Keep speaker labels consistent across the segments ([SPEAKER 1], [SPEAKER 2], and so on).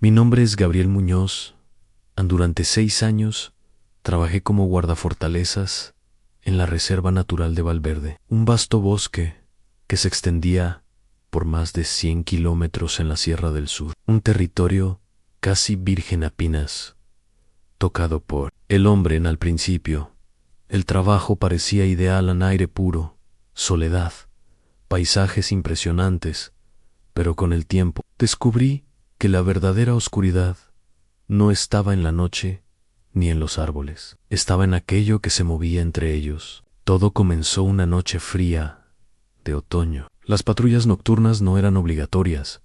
[SPEAKER 1] Mi nombre es Gabriel Muñoz. Durante 6 años trabajé como guardafortalezas en la Reserva Natural de Valverde, un vasto bosque que se extendía por más de 100 kilómetros en la Sierra del Sur, un territorio casi virgen a pinas, tocado por el hombre al principio. El trabajo parecía ideal en aire puro, soledad, paisajes impresionantes, pero con el tiempo descubrí que la verdadera oscuridad no estaba en la noche ni en los árboles, estaba en aquello que se movía entre ellos. Todo comenzó una noche fría de otoño. Las patrullas nocturnas no eran obligatorias,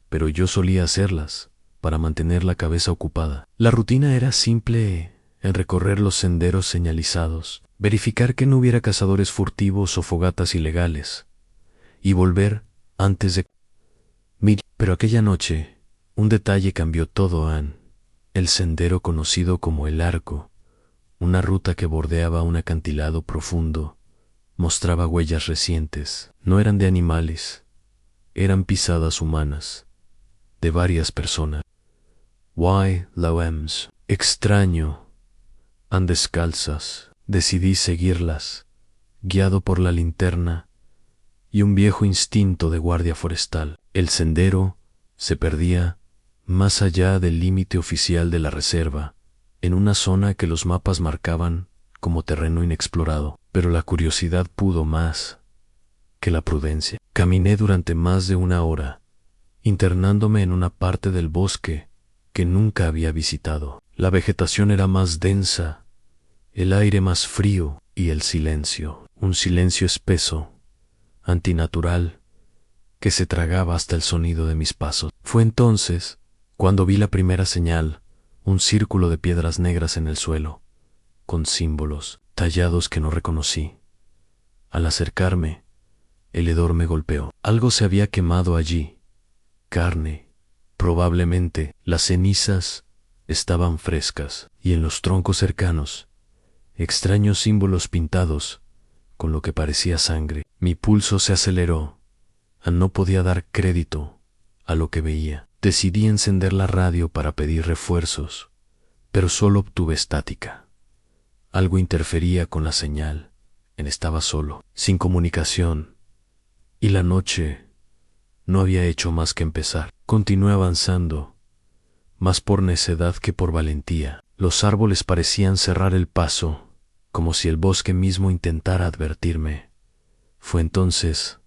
[SPEAKER 1] pero yo solía hacerlas para mantener la cabeza ocupada. La rutina era simple: el recorrer los senderos señalizados, verificar que no hubiera cazadores furtivos o fogatas ilegales, y volver antes de... Pero aquella noche, un detalle cambió todo. El sendero conocido como el Arco, una ruta que bordeaba un acantilado profundo, mostraba huellas recientes. No eran de animales, eran pisadas humanas, de varias personas. Loems. Extraño. Descalzas. Decidí seguirlas, guiado por la linterna y un viejo instinto de guardia forestal. El sendero se perdía más allá del límite oficial de la reserva, en una zona que los mapas marcaban como terreno inexplorado. Pero la curiosidad pudo más que la prudencia. Caminé durante más de 1 hora, internándome en una parte del bosque que nunca había visitado. La vegetación era más densa, el aire más frío y el silencio, un silencio espeso, antinatural, que se tragaba hasta el sonido de mis pasos. Fue entonces cuando vi la primera señal, un círculo de piedras negras en el suelo, con símbolos tallados que no reconocí. Al acercarme, el hedor me golpeó. Algo se había quemado allí. Carne. Probablemente las cenizas estaban frescas, y en los troncos cercanos, extraños símbolos pintados con lo que parecía sangre. Mi pulso se aceleró. No podía dar crédito a lo que veía. Decidí encender la radio para pedir refuerzos, pero solo obtuve estática. Algo interfería con la señal. Estaba solo, sin comunicación, y la noche no había hecho más que empezar. Continué avanzando, más por necedad que por valentía. Los árboles parecían cerrar el paso, como si el bosque mismo intentara advertirme. Fue entonces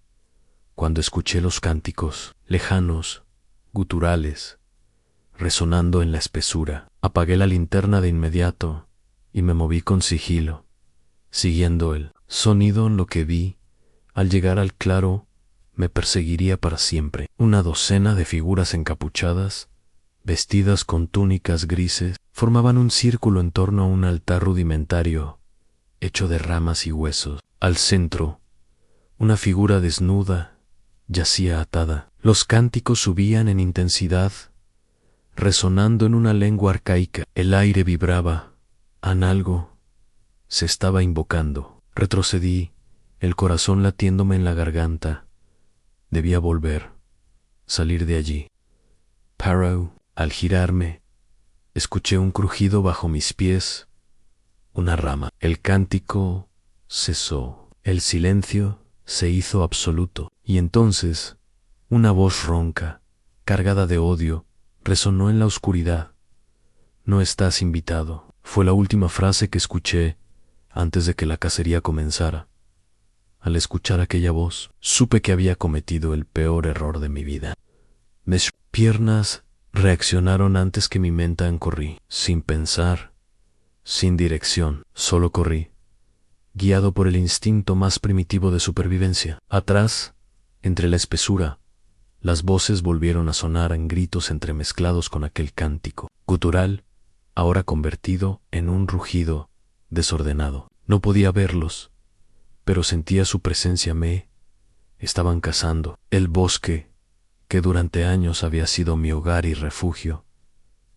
[SPEAKER 1] cuando escuché los cánticos, lejanos, guturales, resonando en la espesura. Apagué la linterna de inmediato y me moví con sigilo, siguiendo el sonido. En lo que vi, al llegar al claro, me perseguiría para siempre. Una docena de figuras encapuchadas, vestidas con túnicas grises, formaban un círculo en torno a un altar rudimentario, hecho de ramas y huesos. Al centro, una figura desnuda yacía atada. Los cánticos subían en intensidad, resonando en una lengua arcaica. El aire vibraba. Algo se estaba invocando. Retrocedí, el corazón latiéndome en la garganta. Debía volver, salir de allí. Pero, al girarme, escuché un crujido bajo mis pies, una rama. El cántico cesó. El silencio se hizo absoluto. Y entonces, una voz ronca, cargada de odio, resonó en la oscuridad. No estás invitado. Fue la última frase que escuché antes de que la cacería comenzara. Al escuchar aquella voz, supe que había cometido el peor error de mi vida. Mis piernas reaccionaron antes que mi mente. Corrí, sin pensar, sin dirección. Solo corrí, guiado por el instinto más primitivo de supervivencia. Atrás, entre la espesura, las voces volvieron a sonar en gritos entremezclados con aquel cántico gutural, ahora convertido en un rugido desordenado. No podía verlos, pero sentía su presencia. Me estaban cazando. El bosque, que durante años había sido mi hogar y refugio,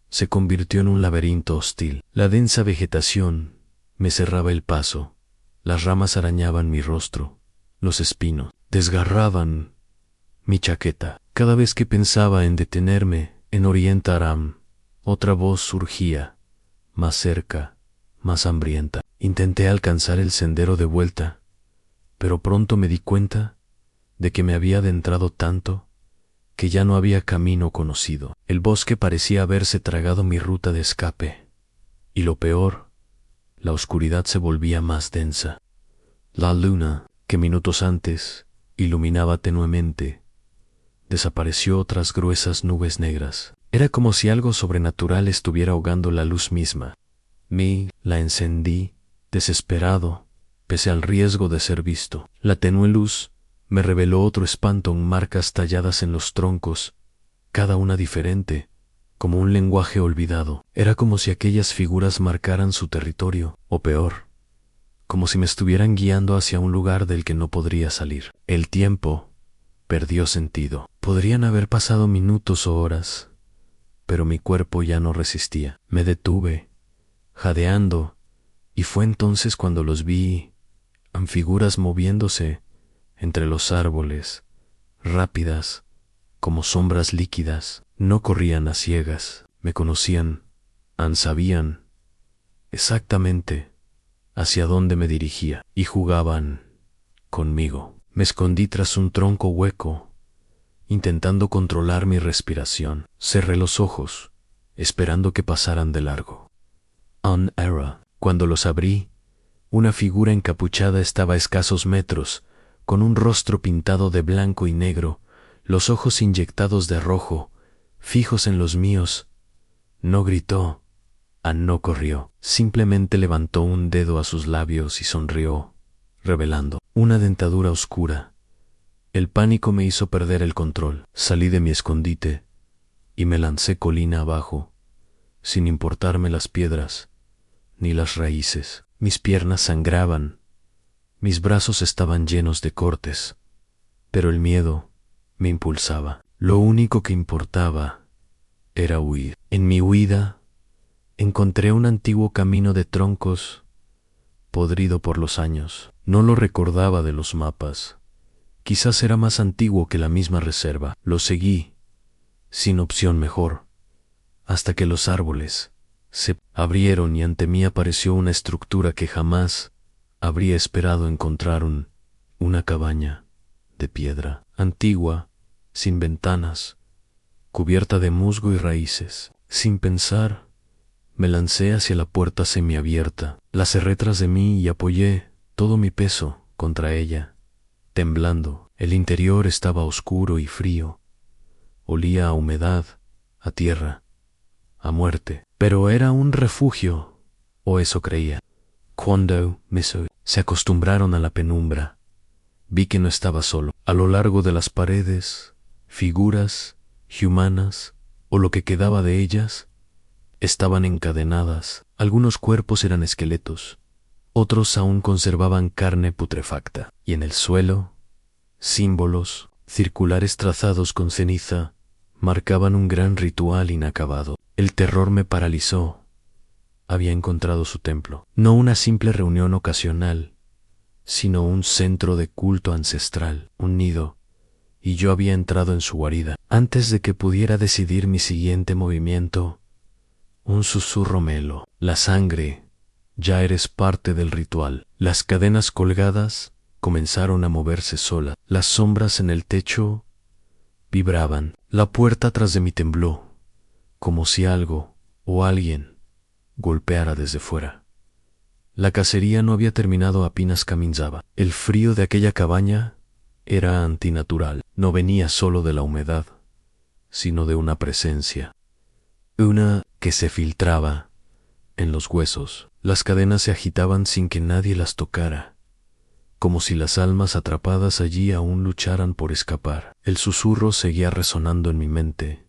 [SPEAKER 1] se convirtió en un laberinto hostil. La densa vegetación me cerraba el paso, las ramas arañaban mi rostro, los espinos desgarraban mi chaqueta. Cada vez que pensaba en detenerme, En Oriente Aram, otra voz surgía, más cerca, más hambrienta. Intenté alcanzar el sendero de vuelta, pero pronto me di cuenta de que me había adentrado tanto que ya no había camino conocido. El bosque parecía haberse tragado mi ruta de escape, y lo peor, la oscuridad se volvía más densa. La luna, que minutos antes iluminaba tenuemente, desapareció tras gruesas nubes negras. Era como si algo sobrenatural estuviera ahogando la luz misma. La encendí, desesperado, pese al riesgo de ser visto. La tenue luz me reveló otro espanto en marcas talladas en los troncos, cada una diferente, como un lenguaje olvidado. Era como si aquellas figuras marcaran su territorio, o peor, como si me estuvieran guiando hacia un lugar del que no podría salir. El tiempo perdió sentido. Podrían haber pasado minutos o horas, pero mi cuerpo ya no resistía. Me detuve, jadeando, y fue entonces cuando los vi, en figuras moviéndose entre los árboles, rápidas, como sombras líquidas. No corrían a ciegas, me conocían, sabían exactamente hacia dónde me dirigía, y jugaban conmigo. Me escondí tras un tronco hueco, intentando controlar mi respiración. Cerré los ojos, esperando que pasaran de largo. Cuando los abrí, una figura encapuchada estaba a escasos metros, con un rostro pintado de blanco y negro, los ojos inyectados de rojo, fijos en los míos. No gritó, no corrió, simplemente levantó un dedo a sus labios y sonrió, revelando una dentadura oscura. El pánico me hizo perder el control. Salí de mi escondite y me lancé colina abajo, sin importarme las piedras ni las raíces. Mis piernas sangraban, mis brazos estaban llenos de cortes, pero el miedo me impulsaba. Lo único que importaba era huir. En mi huida encontré un antiguo camino de troncos, podrido por los años. No lo recordaba de los mapas. Quizás era más antiguo que la misma reserva. Lo seguí, sin opción mejor, hasta que los árboles se abrieron y ante mí apareció una estructura que jamás habría esperado encontrar. Una cabaña de piedra, antigua, sin ventanas, cubierta de musgo y raíces. Sin pensar, me lancé hacia la puerta semiabierta. La cerré tras de mí y apoyé todo mi peso contra ella, temblando. El interior estaba oscuro y frío. Olía a humedad, a tierra, a muerte. Pero era un refugio, o eso creía. Cuando se acostumbraron a la penumbra, vi que no estaba solo. A lo largo de las paredes, figuras humanas, o lo que quedaba de ellas, estaban encadenadas. Algunos cuerpos eran esqueletos, otros aún conservaban carne putrefacta, y en el suelo, símbolos circulares trazados con ceniza marcaban un gran ritual inacabado. El terror me paralizó. Había encontrado su templo, no una simple reunión ocasional, sino un centro de culto ancestral, un nido, y yo había entrado en su guarida. Antes de que pudiera decidir mi siguiente movimiento, un susurro me heló. La sangre, ya eres parte del ritual. Las cadenas colgadas comenzaron a moverse solas. Las sombras en el techo vibraban. La puerta tras de mí tembló, como si algo o alguien golpeara desde fuera. La cacería no había terminado apenas comenzaba. El frío de aquella cabaña era antinatural. No venía solo de la humedad, sino de una presencia. Una que se filtraba en los huesos. Las cadenas se agitaban sin que nadie las tocara, como si las almas atrapadas allí aún lucharan por escapar. El susurro seguía resonando en mi mente.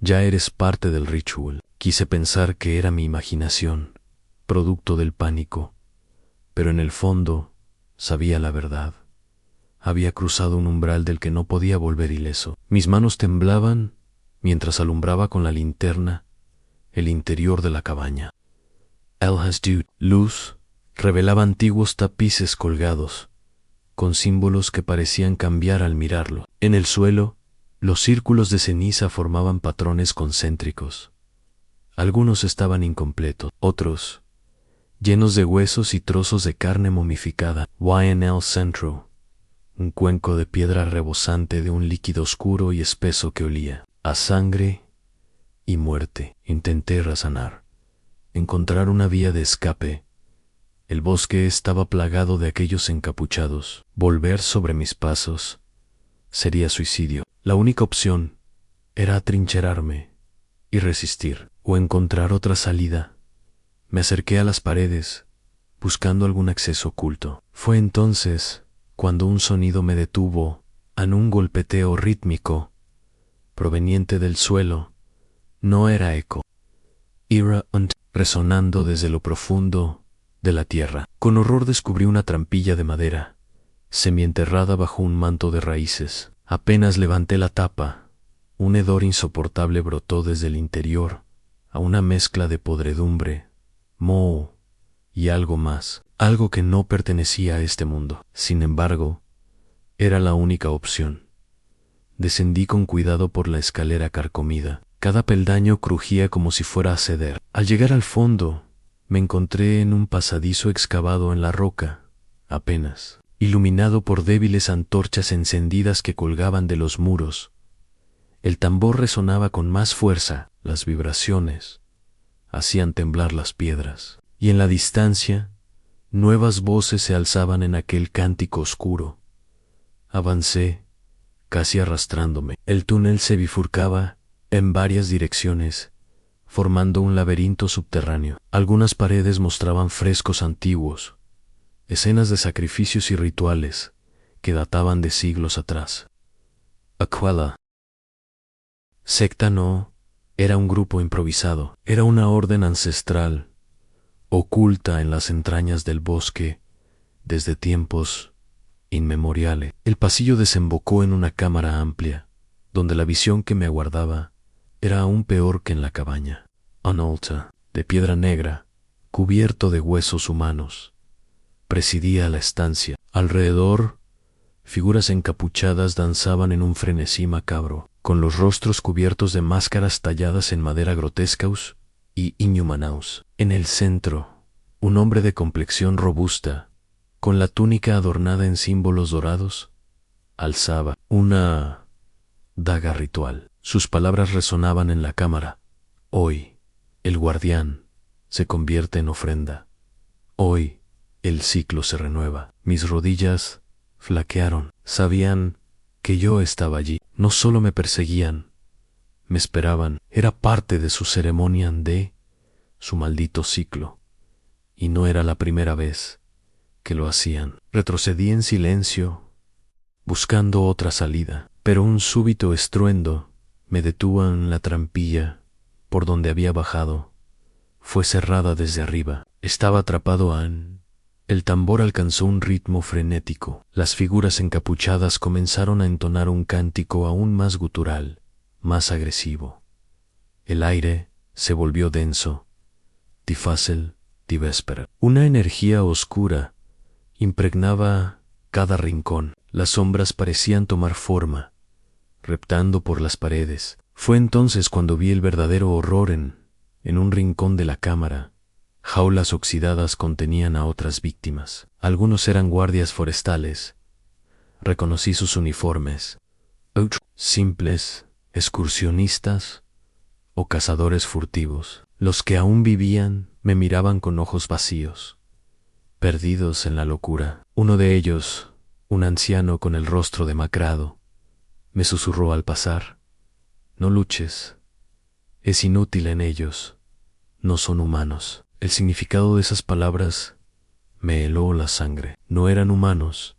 [SPEAKER 1] Ya eres parte del ritual. Quise pensar que era mi imaginación, producto del pánico, pero en el fondo sabía la verdad. Había cruzado un umbral del que no podía volver ileso. Mis manos temblaban mientras alumbraba con la linterna el interior de la cabaña. Luz revelaba antiguos tapices colgados, con símbolos que parecían cambiar al mirarlo. En el suelo, Los círculos de ceniza formaban patrones concéntricos. Algunos estaban incompletos, otros, llenos de huesos y trozos de carne momificada. YNL Centro, un cuenco de piedra rebosante de un líquido oscuro y espeso que olía a sangre y muerte. Intenté razonar, encontrar una vía de escape. El bosque estaba plagado de aquellos encapuchados. Volver sobre mis pasos sería suicidio. La única opción era atrincherarme y resistir, o encontrar otra salida. Me acerqué a las paredes, buscando algún acceso oculto. Fue entonces cuando un sonido me detuvo, en un golpeteo rítmico, proveniente del suelo. No era eco, era resonando desde lo profundo de la tierra. Con horror descubrí una trampilla de madera, semienterrada bajo un manto de raíces. Apenas levanté la tapa, un hedor insoportable brotó desde el interior, a una mezcla de podredumbre, moho y algo más, algo que no pertenecía a este mundo. Sin embargo, era la única opción. Descendí con cuidado por la escalera carcomida. Cada peldaño crujía como si fuera a ceder. Al llegar al fondo, me encontré en un pasadizo excavado en la roca, apenas, iluminado por débiles antorchas encendidas que colgaban de los muros. El tambor resonaba con más fuerza, las vibraciones hacían temblar las piedras, y en la distancia, nuevas voces se alzaban en aquel cántico oscuro. Avancé, casi arrastrándome. El túnel se bifurcaba en varias direcciones, formando un laberinto subterráneo. Algunas paredes mostraban frescos antiguos, escenas de sacrificios y rituales que databan de siglos atrás. Aquila. Secta no era un grupo improvisado, era una orden ancestral, oculta en las entrañas del bosque desde tiempos inmemoriales. El pasillo desembocó en una cámara amplia, donde la visión que me aguardaba era aún peor que en la cabaña. Un altar de piedra negra, cubierto de huesos humanos, presidía la estancia. Alrededor, figuras encapuchadas danzaban en un frenesí macabro, con los rostros cubiertos de máscaras talladas en madera grotescaus y inhumanaus. En el centro, un hombre de complexión robusta, con la túnica adornada en símbolos dorados, alzaba una daga ritual. Sus palabras resonaban en la cámara. Hoy, el guardián se convierte en ofrenda. Hoy, el ciclo se renueva. Mis rodillas flaquearon. Sabían que yo estaba allí. No solo me perseguían, me esperaban. Era parte de su ceremonia, de su maldito ciclo. Y no era la primera vez que lo hacían. Retrocedí en silencio, buscando otra salida, pero un súbito estruendo me detuvo en la trampilla por donde había bajado. Fue cerrada desde arriba. Estaba atrapado en... El tambor alcanzó un ritmo frenético. Las figuras encapuchadas comenzaron a entonar un cántico aún más gutural, más agresivo. El aire se volvió denso, difícil, de véspera. Una energía oscura impregnaba cada rincón. Las sombras parecían tomar forma, reptando por las paredes. Fue entonces cuando vi el verdadero horror en un rincón de la cámara. Jaulas oxidadas contenían a otras víctimas. Algunos eran guardias forestales. Reconocí sus uniformes. Otros, simples, excursionistas o cazadores furtivos. Los que aún vivían me miraban con ojos vacíos, perdidos en la locura. Uno de ellos, un anciano con el rostro demacrado, me susurró al pasar: no luches, es inútil en ellos, no son humanos. El significado de esas palabras me heló la sangre. No eran humanos.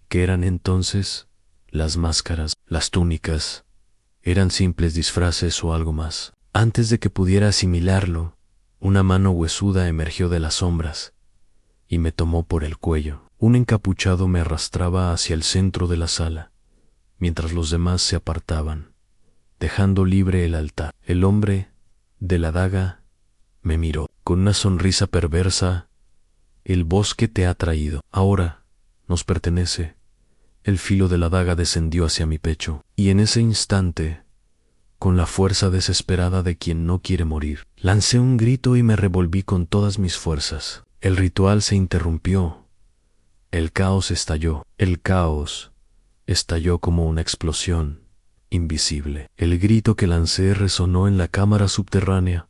[SPEAKER 1] ¿Qué eran entonces? Las máscaras, las túnicas, ¿eran simples disfraces o algo más? Antes de que pudiera asimilarlo, una mano huesuda emergió de las sombras y me tomó por el cuello. Un encapuchado me arrastraba hacia el centro de la sala, mientras los demás se apartaban, dejando libre el altar. El hombre de la daga me miró con una sonrisa perversa. El bosque te ha traído. Ahora nos pertenece. el filo de la daga descendió hacia mi pecho, y en ese instante, con la fuerza desesperada de quien no quiere morir, lancé un grito y me revolví con todas mis fuerzas. El ritual se interrumpió. El caos estalló como una explosión invisible. El grito que lancé resonó en la cámara subterránea,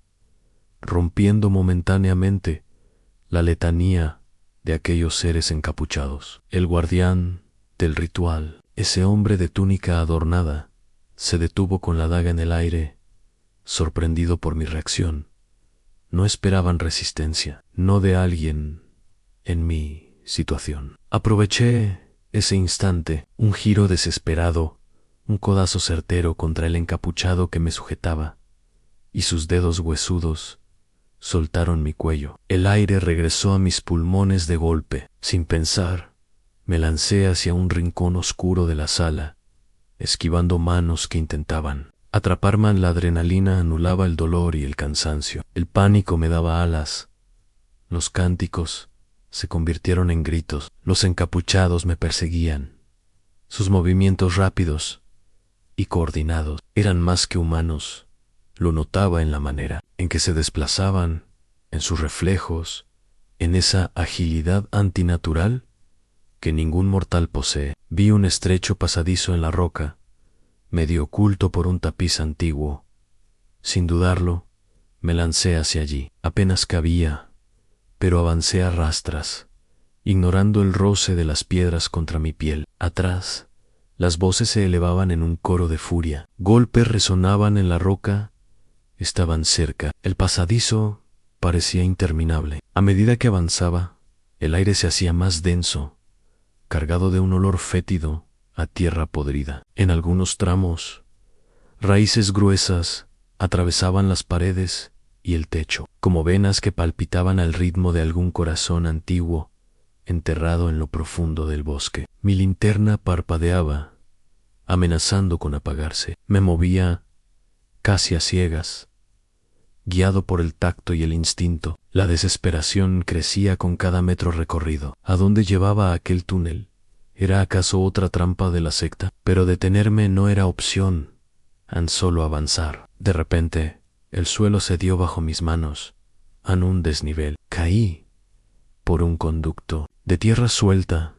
[SPEAKER 1] rompiendo momentáneamente la letanía de aquellos seres encapuchados. El guardián del ritual, ese hombre de túnica adornada, se detuvo con la daga en el aire, sorprendido por mi reacción. No esperaban resistencia, no de alguien en mi situación. Aproveché ese instante, un giro desesperado, un codazo certero contra el encapuchado que me sujetaba, y sus dedos huesudos soltaron mi cuello. El aire regresó a mis pulmones de golpe. Sin pensar, me lancé hacia un rincón oscuro de la sala, esquivando manos que intentaban atraparme. La adrenalina anulaba el dolor y el cansancio. El pánico me daba alas. Los cánticos se convirtieron en gritos. Los encapuchados me perseguían. Sus movimientos rápidos y coordinados eran más que humanos. Lo notaba en la manera en que se desplazaban, en sus reflejos, en esa agilidad antinatural que ningún mortal posee. Vi un estrecho pasadizo en la roca, medio oculto por un tapiz antiguo. Sin dudarlo, me lancé hacia allí. Apenas cabía, pero avancé a rastras, ignorando el roce de las piedras contra mi piel. Atrás, las voces se elevaban en un coro de furia. Golpes resonaban en la roca. Estaban cerca. El pasadizo parecía interminable. A medida que avanzaba, el aire se hacía más denso, cargado de un olor fétido a tierra podrida. En algunos tramos, raíces gruesas atravesaban las paredes y el techo, como venas que palpitaban al ritmo de algún corazón antiguo enterrado en lo profundo del bosque. Mi linterna parpadeaba, amenazando con apagarse. Me movía casi a ciegas, guiado por el tacto y el instinto. La desesperación crecía con cada metro recorrido. ¿A dónde llevaba aquel túnel? ¿Era acaso otra trampa de la secta? Pero detenerme no era opción, tan solo avanzar. De repente, el suelo cedió bajo mis manos, en un desnivel. Caí por un conducto de tierra suelta,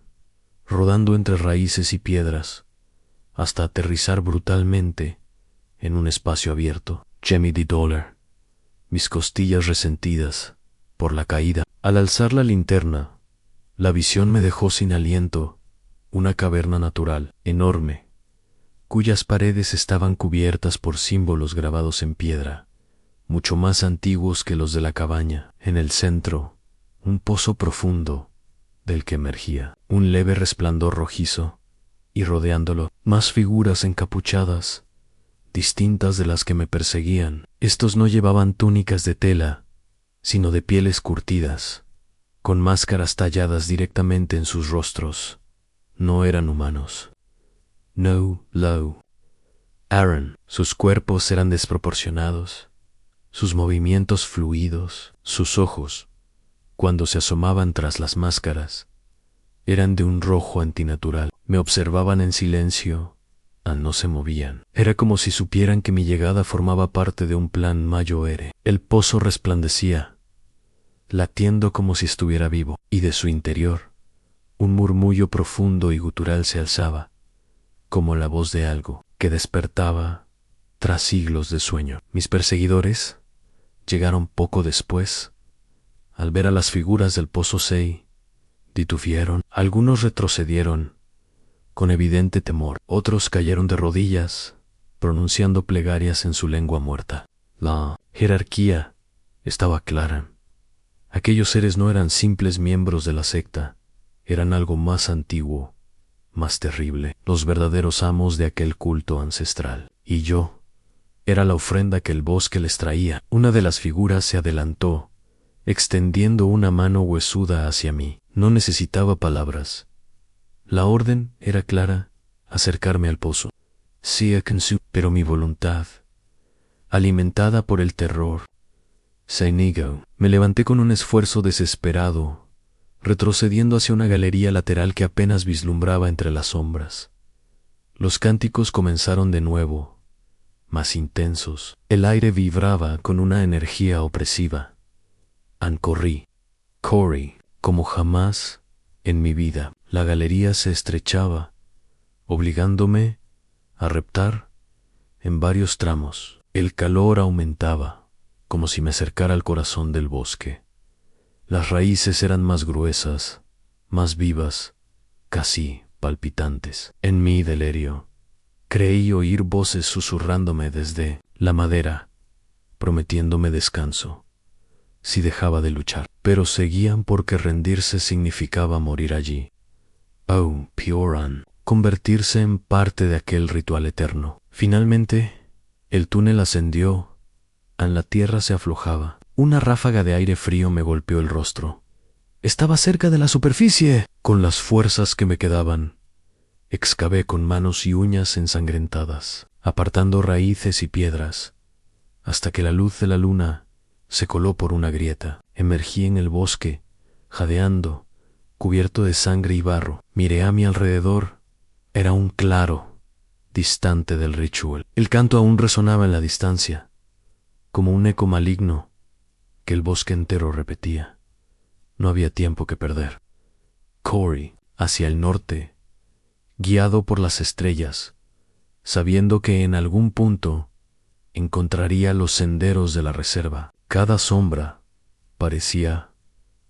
[SPEAKER 1] rodando entre raíces y piedras, hasta aterrizar brutalmente en un espacio abierto. Jemmy D. Dollar, mis costillas resentidas por la caída. Al alzar la linterna, la visión me dejó sin aliento. Una caverna natural, enorme, cuyas paredes estaban cubiertas por símbolos grabados en piedra, mucho más antiguos que los de la cabaña. En el centro, un pozo profundo del que emergía un leve resplandor rojizo, y rodeándolo, más figuras encapuchadas, distintas de las que me perseguían. Estos no llevaban túnicas de tela, sino de pieles curtidas, con máscaras talladas directamente en sus rostros. No eran humanos. No, Low. Aaron. Sus cuerpos eran desproporcionados, sus movimientos fluidos, sus ojos, cuando se asomaban tras las máscaras, eran de un rojo antinatural. Me observaban en silencio, no se movían. Era como si supieran que mi llegada formaba parte de un plan mayor. El pozo resplandecía, latiendo como si estuviera vivo, y de su interior, un murmullo profundo y gutural se alzaba, como la voz de algo que despertaba tras siglos de sueño. Mis perseguidores llegaron poco después. Al ver a las figuras del pozo Sei, titubearon. Algunos retrocedieron con evidente temor. Otros cayeron de rodillas, pronunciando plegarias en su lengua muerta. La jerarquía estaba clara. Aquellos seres no eran simples miembros de la secta, eran algo más antiguo, más terrible, los verdaderos amos de aquel culto ancestral. Y yo era la ofrenda que el bosque les traía. Una de las figuras se adelantó, extendiendo una mano huesuda hacia mí. No necesitaba palabras. La orden era clara: acercarme al pozo. Sí, pero mi voluntad, alimentada por el terror, se negó. Me levanté con un esfuerzo desesperado, retrocediendo hacia una galería lateral que apenas vislumbraba entre las sombras. Los cánticos comenzaron de nuevo, más intensos. El aire vibraba con una energía opresiva. Corrí, como jamás en mi vida. La galería se estrechaba, obligándome a reptar en varios tramos. El calor aumentaba, como si me acercara al corazón del bosque. Las raíces eran más gruesas, más vivas, casi palpitantes. En mi delirio, creí oír voces susurrándome desde la madera, prometiéndome descanso si dejaba de luchar. Pero seguían porque rendirse significaba morir allí. Oh, Pioran, convertirse en parte de aquel ritual eterno. Finalmente, el túnel ascendió, la tierra se aflojaba. Una ráfaga de aire frío me golpeó el rostro. Estaba cerca de la superficie. Con las fuerzas que me quedaban, excavé con manos y uñas ensangrentadas, apartando raíces y piedras, hasta que la luz de la luna se coló por una grieta. Emergí en el bosque, jadeando, cubierto de sangre y barro. Miré a mi alrededor. Era un claro, distante del ritual. El canto aún resonaba en la distancia, como un eco maligno que el bosque entero repetía. No había tiempo que perder. Corrí hacia el norte, guiado por las estrellas, sabiendo que en algún punto encontraría los senderos de la reserva. Cada sombra parecía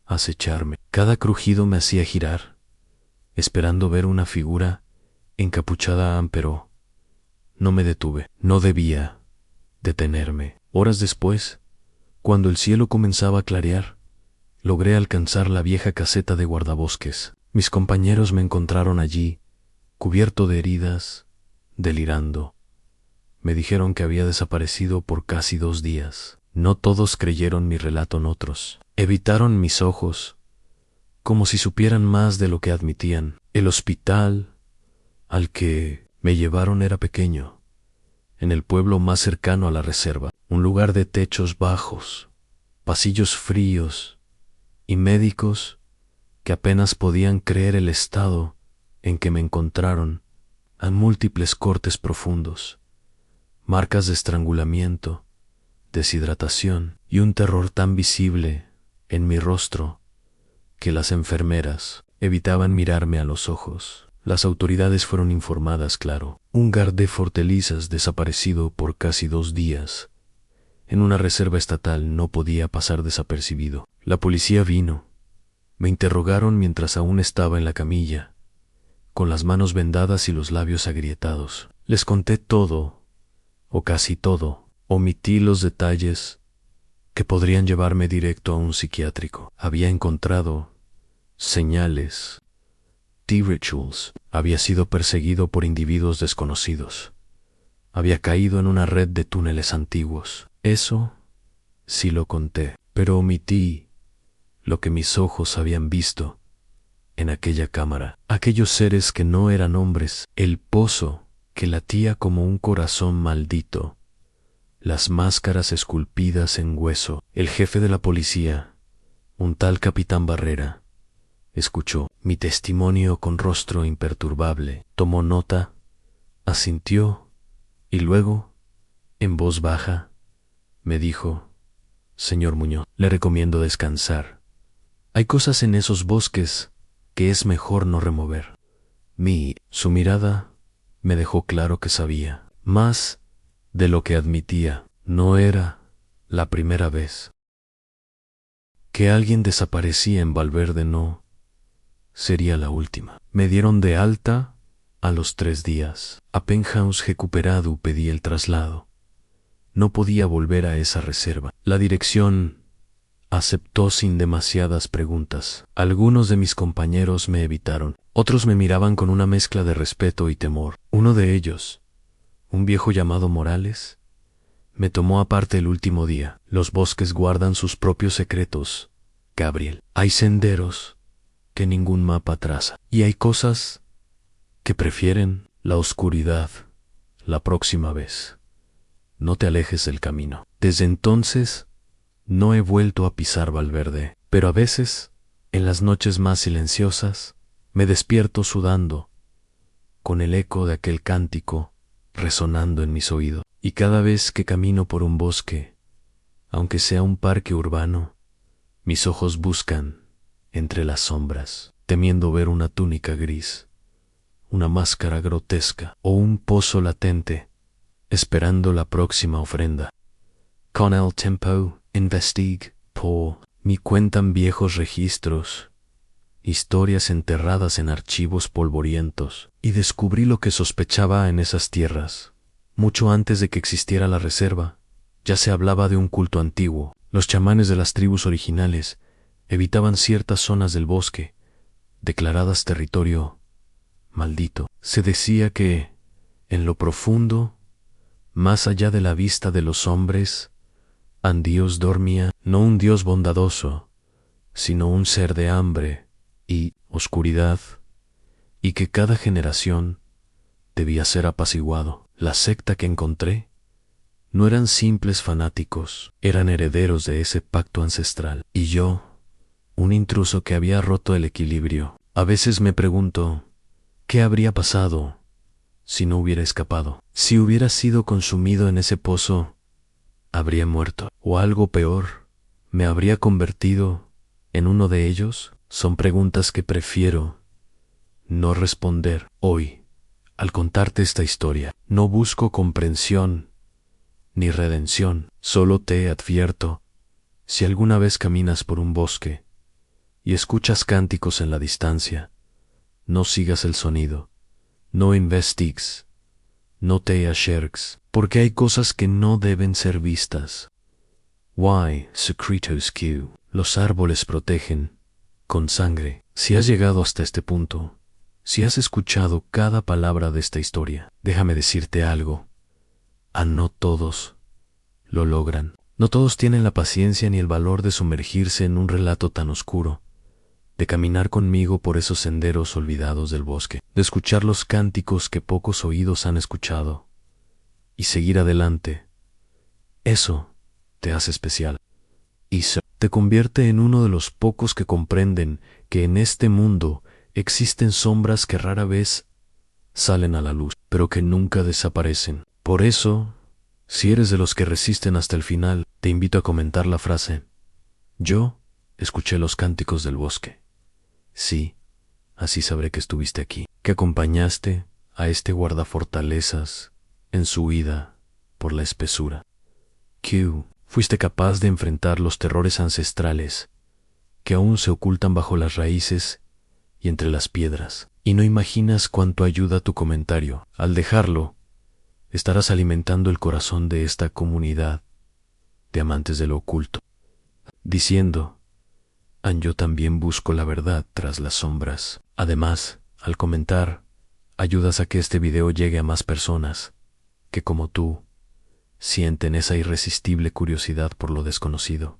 [SPEAKER 1] acecharme. Cada crujido me hacía girar, esperando ver una figura encapuchada, pero no me detuve. No debía detenerme. Horas después, cuando el cielo comenzaba a clarear, logré alcanzar la vieja caseta de guardabosques. Mis compañeros me encontraron allí, cubierto de heridas, delirando. Me dijeron que había desaparecido por casi 2 días. No todos creyeron mi relato, en otros evitaron mis ojos, como si supieran más de lo que admitían. El hospital al que me llevaron era pequeño, en el pueblo más cercano a la reserva, un lugar de techos bajos, pasillos fríos y médicos que apenas podían creer el estado en que me encontraron, a múltiples cortes profundos, marcas de estrangulamiento, deshidratación y un terror tan visible en mi rostro que las enfermeras evitaban mirarme a los ojos. Las autoridades fueron informadas, claro. Un guardia fortalezas desaparecido por casi 2 días en una reserva estatal no podía pasar desapercibido. La policía vino. Me interrogaron mientras aún estaba en la camilla, con las manos vendadas y los labios agrietados. Les conté todo, o casi todo. Omití los detalles que podrían llevarme directo a un psiquiátrico. Había encontrado señales, T-rituals. Había sido perseguido por individuos desconocidos. Había caído en una red de túneles antiguos. Eso sí lo conté, pero omití lo que mis ojos habían visto en aquella cámara. Aquellos seres que no eran hombres, el pozo que latía como un corazón maldito, las máscaras esculpidas en hueso. El jefe de la policía, un tal capitán Barrera, escuchó mi testimonio con rostro imperturbable, tomó nota, asintió y luego, en voz baja, me dijo: «Señor Muñoz, le recomiendo descansar. Hay cosas en esos bosques que es mejor no remover». Su mirada me dejó claro que sabía más de lo que admitía. No era la primera vez que alguien desaparecía en Valverde, no sería la última. Me dieron de alta a los 3 días. Apenas recuperado pedí el traslado. No podía volver a esa reserva. La dirección aceptó sin demasiadas preguntas. Algunos de mis compañeros me evitaron. Otros me miraban con una mezcla de respeto y temor. Uno de ellos, un viejo llamado Morales, me tomó aparte el último día. Los bosques guardan sus propios secretos, Gabriel. Hay senderos que ningún mapa traza. Y hay cosas que prefieren la oscuridad. La próxima vez, no te alejes del camino. Desde entonces, no he vuelto a pisar Valverde, pero a veces En las noches más silenciosas, me despierto sudando, con el eco de aquel cántico resonando en mis oídos. Y cada vez que camino por un bosque, aunque sea un parque urbano, mis ojos buscan entre las sombras, temiendo ver una túnica gris, una máscara grotesca o un pozo latente, esperando la próxima ofrenda. Con el tiempo investigo por mi cuentan viejos registros, historias enterradas en archivos polvorientos, y descubrí lo que sospechaba en esas tierras. Mucho antes de que existiera la reserva, ya se hablaba de un culto antiguo. Los chamanes de las tribus originales evitaban ciertas zonas del bosque, declaradas territorio maldito. Se decía que, en lo profundo, más allá de la vista de los hombres, un Dios dormía, no un Dios bondadoso, sino un ser de hambre y oscuridad, y que cada generación debía ser apaciguado. La secta que encontré no eran simples fanáticos, eran herederos de ese pacto ancestral. Y yo, un intruso que había roto el equilibrio. A veces me pregunto, ¿qué habría pasado si no hubiera escapado? Si hubiera sido consumido en ese pozo, ¿habría muerto? ¿O algo peor, me habría convertido en uno de ellos? Son preguntas que prefiero no responder hoy. Al contarte esta historia, no busco comprensión ni redención, solo te advierto, si alguna vez caminas por un bosque y escuchas cánticos en la distancia, no sigas el sonido, no investigues, no te acerques, porque hay cosas que no deben ser vistas. Why secretos que los árboles protegen con sangre. Si has llegado hasta este punto, si has escuchado cada palabra de esta historia, déjame decirte algo. No todos lo logran. No todos tienen la paciencia ni el valor de sumergirse en un relato tan oscuro, de caminar conmigo por esos senderos olvidados del bosque, de escuchar los cánticos que pocos oídos han escuchado, y seguir adelante. Eso te hace especial. Y te convierte en uno de los pocos que comprenden que en este mundo existen sombras que rara vez salen a la luz, pero que nunca desaparecen. Por eso, si eres de los que resisten hasta el final, te invito a comentar la frase: yo escuché los cánticos del bosque. Sí, así sabré que estuviste aquí, que acompañaste a este guardafortalezas en su huida por la espesura. Que fuiste capaz de enfrentar los terrores ancestrales que aún se ocultan bajo las raíces y entre las piedras. Y no imaginas cuánto ayuda tu comentario. Al dejarlo, estarás alimentando el corazón de esta comunidad de amantes de lo oculto, diciendo: yo también busco la verdad tras las sombras. Además, al comentar, ayudas a que este video llegue a más personas que, como tú, sienten esa irresistible curiosidad por lo desconocido.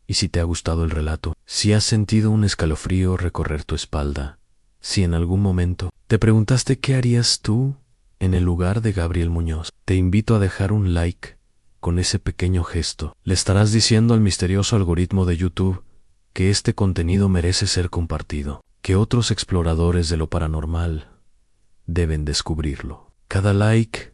[SPEAKER 1] Y si te ha gustado el relato, si has sentido un escalofrío recorrer tu espalda, si en algún momento te preguntaste qué harías tú en el lugar de Gabriel Muñoz, te invito a dejar un like. Con ese pequeño gesto, le estarás diciendo al misterioso algoritmo de YouTube que este contenido merece ser compartido, que otros exploradores de lo paranormal deben descubrirlo. Cada like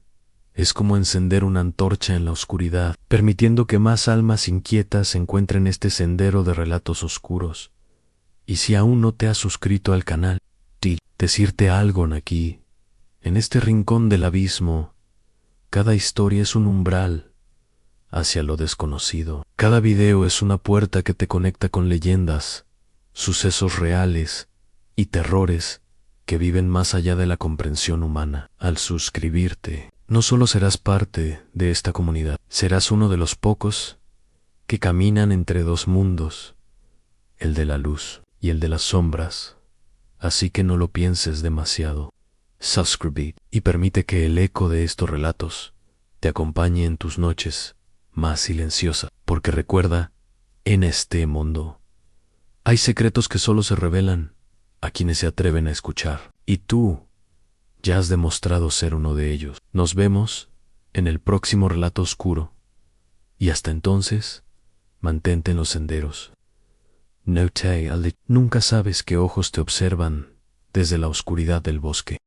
[SPEAKER 1] es como encender una antorcha en la oscuridad, permitiendo que más almas inquietas encuentren este sendero de relatos oscuros. Y si aún no te has suscrito al canal, decirte algo aquí, en este rincón del abismo, cada historia es un umbral hacia lo desconocido. Cada video es una puerta que te conecta con leyendas, sucesos reales y terrores que viven más allá de la comprensión humana. Al suscribirte, no solo serás parte de esta comunidad, serás uno de los pocos que caminan entre dos mundos, el de la luz y el de las sombras. Así que no lo pienses demasiado. Suscribe y permite que el eco de estos relatos te acompañe en tus noches más silenciosas, porque recuerda, en este mundo hay secretos que solo se revelan a quienes se atreven a escuchar, y tú ya has demostrado ser uno de ellos. Nos vemos en el próximo relato oscuro, y hasta entonces, mantente en los senderos Nunca sabes qué ojos te observan desde la oscuridad del bosque.